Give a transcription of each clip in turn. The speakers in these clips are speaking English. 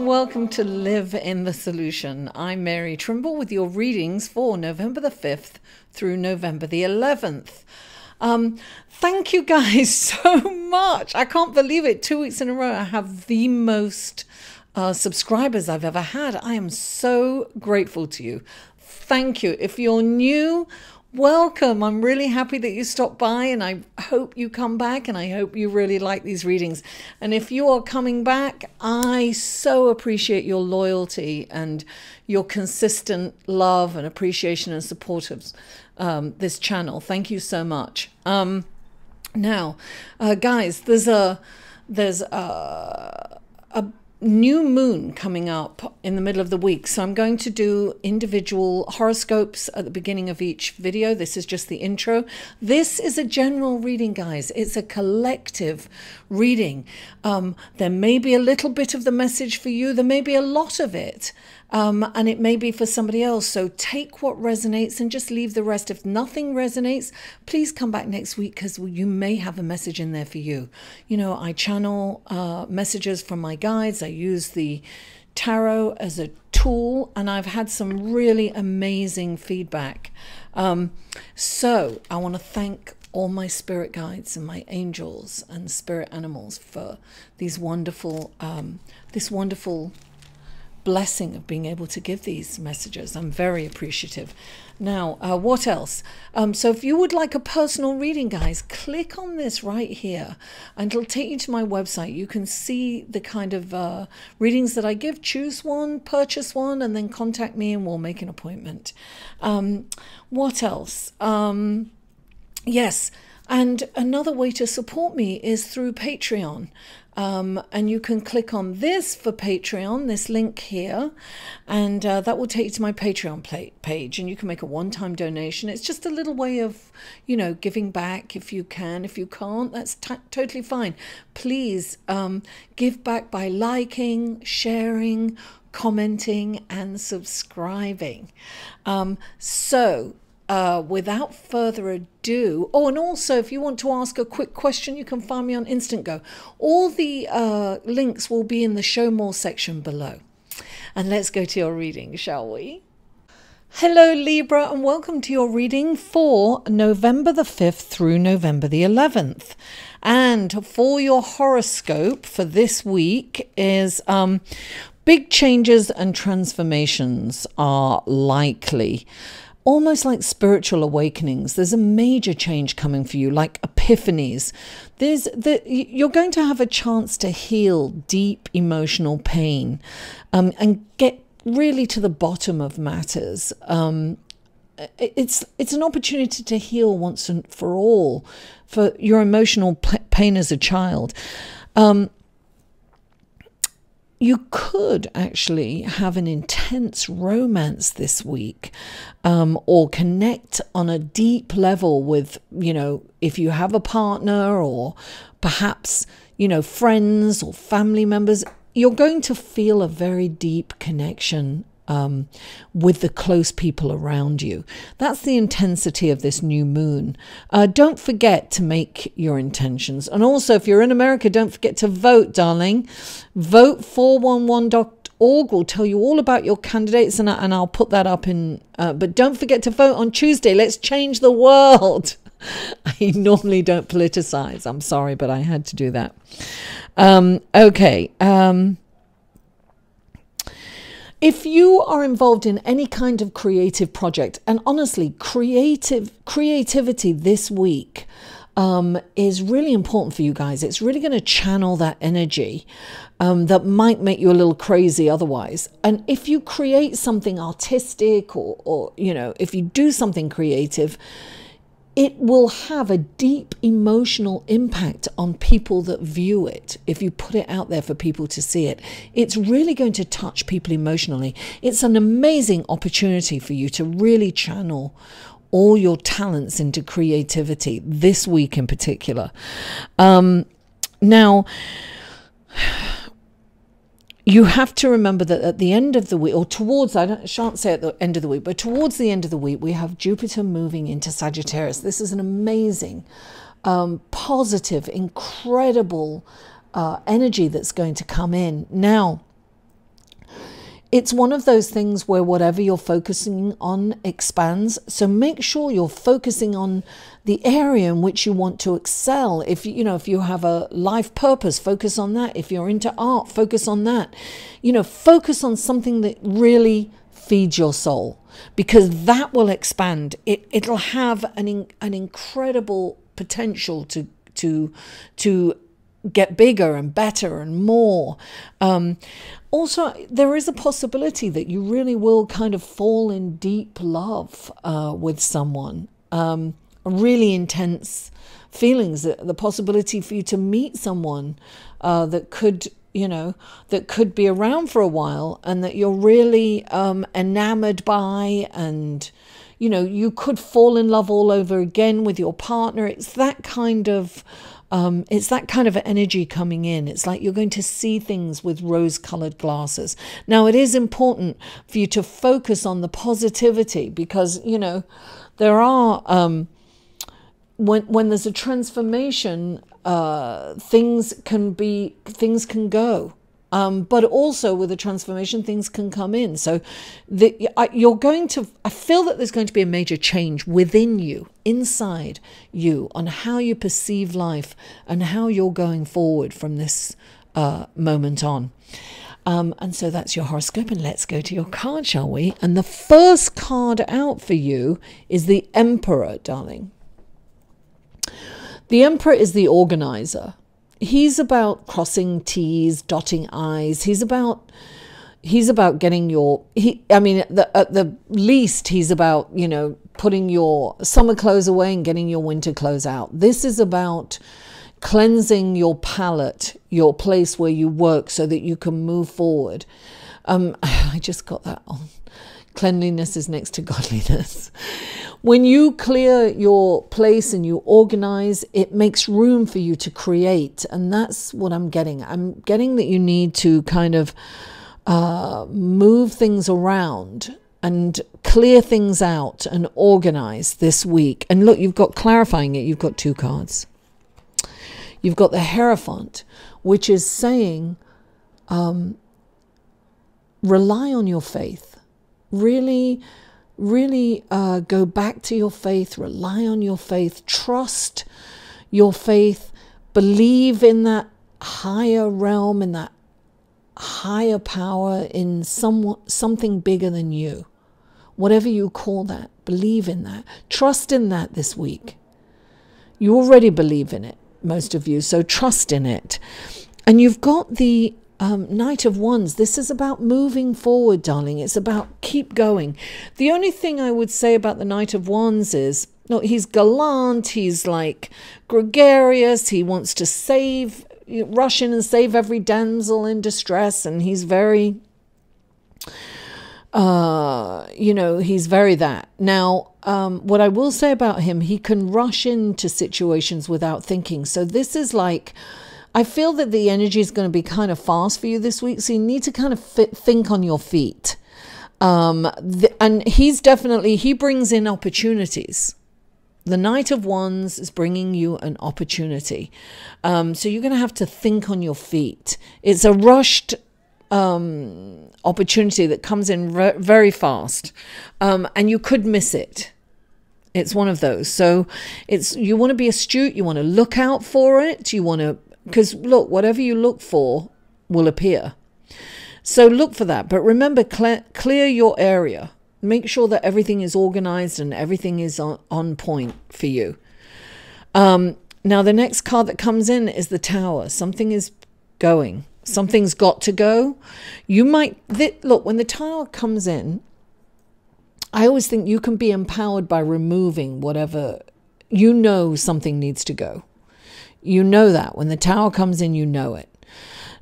welcome to Live in the Solution. I'm Mary Trimble with your readings for November the 5th through November the 11th. Thank you guys so much. I can't believe it. 2 weeks in a row I have the most subscribers I've ever had. I am so grateful to you. Thank you. If you're new, welcome. I'm really happy that you stopped by, and I hope you come back, and I hope you really like these readings. And if you are coming back, I so appreciate your loyalty and your consistent love and appreciation and support of this channel. Thank you so much. Now, guys, there's a new moon coming up in the middle of the week, so I'm going to do individual horoscopes at the beginning of each video. This is just the intro. This is a general reading, guys. It's a collective reading. There may be a little bit of the message for you, there may be a lot of it, and it may be for somebody else. So take what resonates and just leave the rest. If nothing resonates, please come back next week, because you may have a message in there for you. You know, I channel messages from my guides. I use the tarot as a tool, and I've had some really amazing feedback. So I want to thank all my spirit guides and my angels and spirit animals for these wonderful, this wonderful blessing of being able to give these messages. I'm very appreciative. Now, what else? So if you would like a personal reading, guys, click on this right here and it'll take you to my website. You can see the kind of readings that I give. Choose one, purchase one, and then contact me and we'll make an appointment. What else? Yes, and another way to support me is through Patreon. And you can click on this for Patreon, this link here, and that will take you to my Patreon page, and you can make a one-time donation. It's just a little way of, you know, giving back if you can. If you can't, that's totally fine. Please give back by liking, sharing, commenting, and subscribing. Without further ado, oh, and also if you want to ask a quick question, you can find me on Instant Go. All the links will be in the Show More section below. And let's go to your reading, shall we? Hello, Libra, and welcome to your reading for November the 5th through November the 11th. And for your horoscope for this week is big changes and transformations are likely. Almost like spiritual awakenings. There's a major change coming for you, like epiphanies. You're going to have a chance to heal deep emotional pain and get really to the bottom of matters. It's an opportunity to heal once and for all for your emotional pain as a child. You could actually have an intense romance this week, or connect on a deep level with, you know, if you have a partner or perhaps, you know, friends or family members. You're going to feel a very deep connection with the close people around you. That's the intensity of this new moon. Don't forget to make your intentions. And also, if you're in America, don't forget to vote, darling. Vote 411.org will tell you all about your candidates, and I'll put that up in, but don't forget to vote on Tuesday. Let's change the world. I normally don't politicize. I'm sorry, but I had to do that. Okay. If you are involved in any kind of creative project, and honestly, creativity this week is really important for you guys. It's really going to channel that energy that might make you a little crazy otherwise. And if you create something artistic or you know, if you do something creative, it will have a deep emotional impact on people that view it. If you put it out there for people to see it, it's really going to touch people emotionally. It's an amazing opportunity for you to really channel all your talents into creativity this week in particular. Now, you have to remember that at the end of the week, or towards, I shan't say at the end of the week, but towards the end of the week, we have Jupiter moving into Sagittarius. This is an amazing, positive, incredible energy that's going to come in. Now, it's one of those things where whatever you're focusing on expands. So make sure you're focusing on the area in which you want to excel. If if you have a life purpose, focus on that. If you're into art, focus on that. Focus on something that really feeds your soul, because that will expand. It'll have an incredible potential to get bigger and better and more. Also, there is a possibility that you really will kind of fall in deep love with someone, really intense feelings, the possibility for you to meet someone that could be around for a while, and that you're really enamored by, and you could fall in love all over again with your partner. It's that kind of energy coming in. It's like you're going to see things with rose-colored glasses. Now, it is important for you to focus on the positivity, because there are when there's a transformation, things can go. But also with a transformation, things can come in. So I feel that there's going to be a major change within you, inside you, on how you perceive life and how you're going forward from this moment on. And so that's your horoscope, and let's go to your card, shall we? And the first card out for you is the Emperor, darling. The Emperor is the organizer. He's about crossing T's, dotting I's. He's about getting at the least, he's about, putting your summer clothes away and getting your winter clothes out. This is about cleansing your palette, your place where you work, so that you can move forward. I just got that on. Cleanliness is next to godliness. When you clear your place and you organize, it makes room for you to create. And that's what I'm getting. I'm getting that you need to kind of move things around and clear things out and organize this week. And look, you've got clarifying it. You've got two cards. You've got the Hierophant, which is saying, rely on your faith. Really go back to your faith, rely on your faith, trust your faith, believe in that higher realm, in that higher power, in something bigger than you. Whatever you call that, believe in that. Trust in that this week. You already believe in it, most of you, so trust in it. And you've got the Knight of Wands. This is about moving forward, darling. It's about keep going. The only thing I would say about the Knight of Wands is, no, he's gallant, he's like gregarious, he wants to rush in and save every damsel in distress, and he's very, he's very that. Now, what I will say about him, he can rush into situations without thinking. So this is like, I feel that the energy is going to be kind of fast for you this week, so you need to kind of think on your feet. And he brings in opportunities. The Knight of Wands is bringing you an opportunity. So you're going to have to think on your feet. It's a rushed opportunity that comes in very fast, and you could miss it. It's one of those. So you want to be astute. You want to look out for it. Because look, whatever you look for will appear. So look for that. But remember, clear your area. Make sure that everything is organized and everything is on point for you. Now, the next card that comes in is the Tower. Something is going. Something's got to go. Look, when the Tower comes in, I always think you can be empowered by removing whatever, something needs to go. You know that. When the Tower comes in, you know it.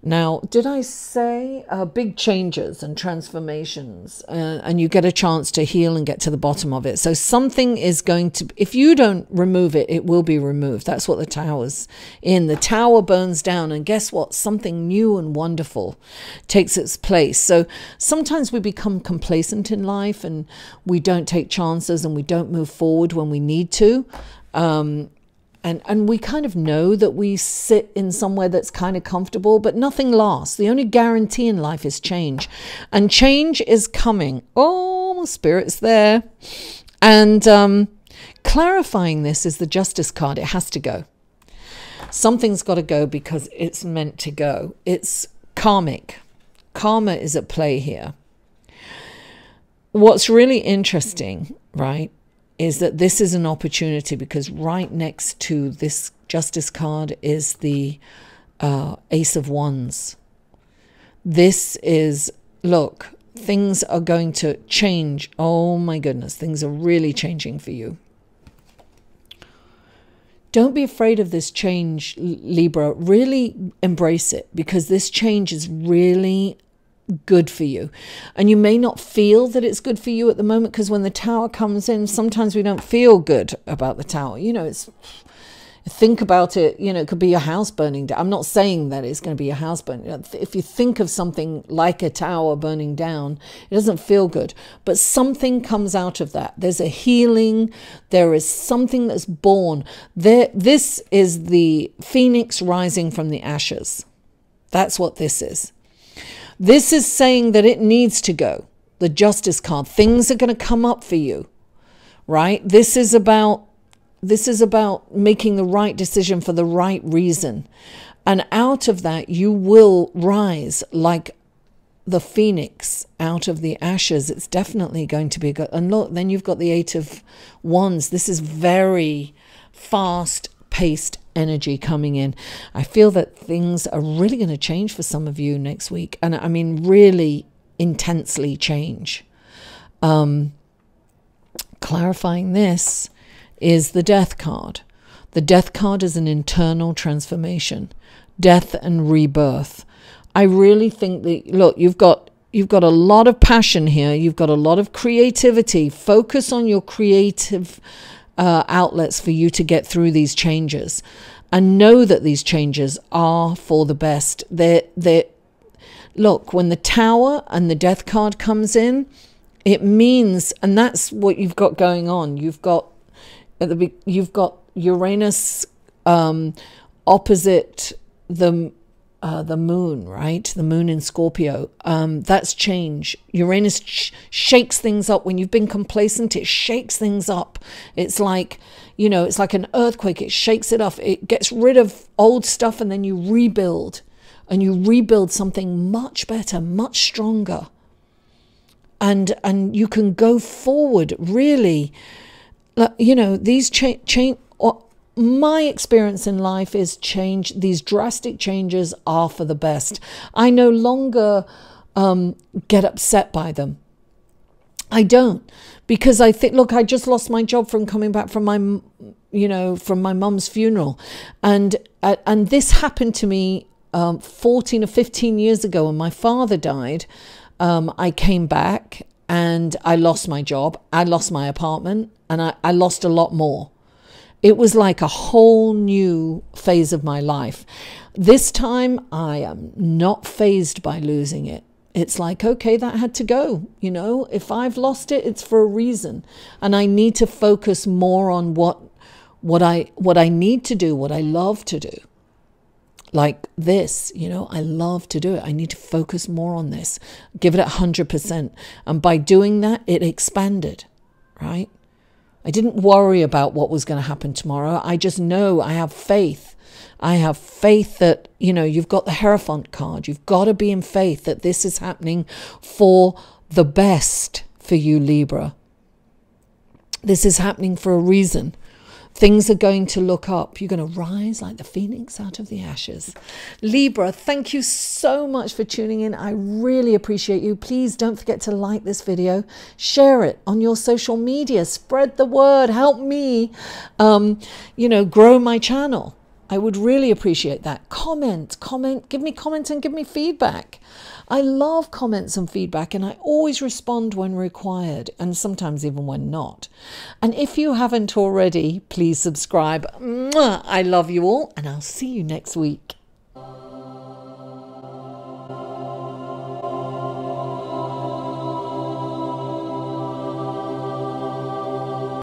Now, did I say big changes and transformations, and you get a chance to heal and get to the bottom of it? So something is going to, if you don't remove it, it will be removed. That's what the Tower's in. The Tower burns down, and guess what? Something new and wonderful takes its place. So sometimes we become complacent in life, and we don't take chances, and we don't move forward when we need to. And we kind of know that we sit in somewhere that's kind of comfortable, but nothing lasts. The only guarantee in life is change. And change is coming. Oh, Spirit's there. And clarifying this is the Justice card. It has to go. Something's got to go because it's meant to go. It's karmic. Karma is at play here. What's really interesting, right, is that this is an opportunity, because right next to this Justice card is the Ace of Wands. This is, look, things are going to change. Oh my goodness, things are really changing for you. Don't be afraid of this change, Libra. Really embrace it, because this change is really good for you. And you may not feel that it's good for you at the moment, because when the Tower comes in, sometimes we don't feel good about the Tower. You know, it's, think about it, you know, it could be your house burning down. I'm not saying that it's going to be your house burning. If you think of something like a tower burning down, it doesn't feel good. But something comes out of that. There's a healing. There is something that's born. This is the phoenix rising from the ashes. That's what this is. This is saying that it needs to go. The Justice card. Things are going to come up for you, right? This is about making the right decision for the right reason. And out of that, you will rise like the phoenix out of the ashes. It's definitely going to be good. And look, then you've got the Eight of Wands. This is very fast-paced energy coming in. I feel that things are really going to change for some of you next week. And I mean, really intensely change. Clarifying this is the Death card. The Death card is an internal transformation, death and rebirth. I really think that, look, you've got a lot of passion here. You've got a lot of creativity. Focus on your creative outlets for you to get through these changes, and know that these changes are for the best. Look, when the Tower and the Death card comes in, it means, and that's what you've got going on. You've got Uranus opposite the moon, right? The moon in Scorpio. That's change. Uranus shakes things up. When you've been complacent, it shakes things up. It's like, you know, it's like an earthquake. It shakes it off. It gets rid of old stuff, and then you rebuild. And you rebuild something much better, much stronger. And you can go forward, really. You know, these my experience in life is change. These drastic changes are for the best. I no longer get upset by them. I don't, because I think, look, I just lost my job from coming back from my mum's funeral, and this happened to me 14 or 15 years ago when my father died. I came back and I lost my job. I lost my apartment. And I lost a lot more. It was like a whole new phase of my life. This time, I am not fazed by losing it. It's like, okay, that had to go. You know, if I've lost it, it's for a reason. And I need to focus more on what I need to do, what I love to do. Like this, you know, I love to do it. I need to focus more on this. Give it 100%. And by doing that, it expanded, right? I didn't worry about what was going to happen tomorrow. I just know, I have faith. I have faith that, you know, you've got the Hierophant card. You've got to be in faith that this is happening for the best for you, Libra. This is happening for a reason. Things are going to look up. You're going to rise like the phoenix out of the ashes. Libra, thank you so much for tuning in. I really appreciate you. Please don't forget to like this video. Share it on your social media. Spread the word. Help me, grow my channel. I would really appreciate that. Comment, give me comments and give me feedback. I love comments and feedback, and I always respond when required, and sometimes even when not. And if you haven't already, please subscribe. Mwah! I love you all, and I'll see you next week.